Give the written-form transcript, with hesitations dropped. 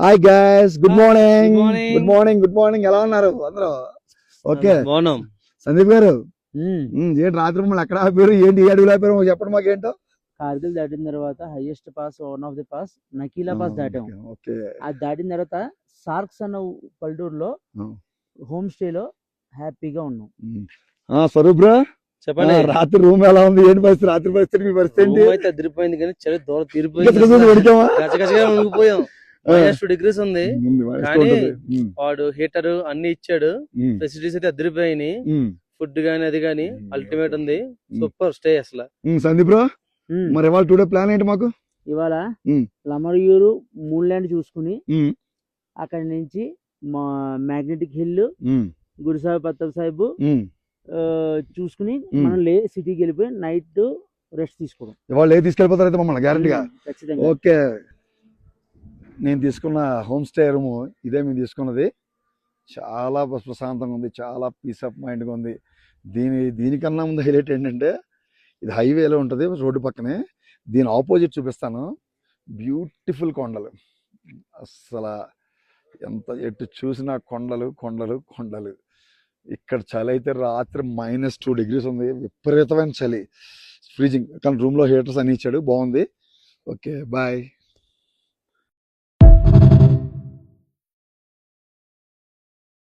Hi guys, good morning. Good morning. Good morning, good morning. ఎలా ఉన్నారు అందరూ? Okay బాగున్నాం. సందీప్ గారు, ఏంటి రాత్రి మమ్మల్ని ఎక్కడ ఆపారు, ఏంటి ఈ అడుగులు ఆపారు, చెప్పండి మాకు ఏంటో. కార్గిల్ దాటిన తర్వాత highest pass, one of the pass నకీలా పాస్ దాటాం. ఓకే, అది దాటిన తర్వాత సార్క్స్ అన్న పల్లెటూరులో హోమ్ స్టే లో హ్యాపీగా ఉన్నాం. స్వరూప్ బ్రో చెప్పండి. రాత్రి రూమ్ ఎలా ఉంది, ఏంటి పరిస్థితి, రాత్రి పరిస్థితి మీ పరిస్థితి ఏంటి? రూమ్ అయితే అదిరిపోయింది కానీ చలి దూరం తీరిపోయింది. ఉడికామా? గచగచగా ఉడికిపోయాం. -2 ఉంది కానీ వాడు హీటర్ అన్ని ఇచ్చాడు. ఫెసిలిటీస్ అయితే అదిరిపోయినాయి. ఫుడ్ గానీ అది గానీ అల్టిమేట్ ఉంది. సూపర్ స్టే అసలు. సందీప్ బ్రో, మరి ఇవాళ టుడే ప్లాన్ ఏంటి మాకు? ఇవాళ లమరయూరు మూన్లాండ్ చూసుకుని అక్కడి నుంచి మ్యాగ్నెటిక్ హిల్, గురుసాహిబ్ పత్తబ్ సాహిబ్ చూసుకుని మనం సిటీకి వెళ్ళిపోయి నైట్ రెస్ట్ తీసుకోవడం. ఇవాళ తీసుకెళ్ళిపోతారు అయితే మమ్మల్ని గ్యారంటీగా. ఖచ్చితంగా. ఓకే, నేను తీసుకున్న హోమ్ స్టే రూమ్ ఇదే. మేము తీసుకున్నది చాలా ప్రశాంతంగా ఉంది, చాలా పీస్ ఆఫ్ మైండ్గా ఉంది. దీనికన్నా ముందు హైలైట్ ఏంటంటే ఇది హైవేలో ఉంటుంది, రోడ్డు పక్కనే. దీని ఆపోజిట్ చూపిస్తాను. బ్యూటిఫుల్ కొండలు, అసలు ఎంత ఎటు చూసినా కొండలు కొండలు కొండలు. ఇక్కడ చలి అయితే రాత్రి -2 degrees ఉంది, విపరీతమైన చలి, ఫ్రీజింగ్. కానీ రూమ్లో హీటర్స్ అన్ని ఇచ్చాడు, బాగుంది. Okay, bye.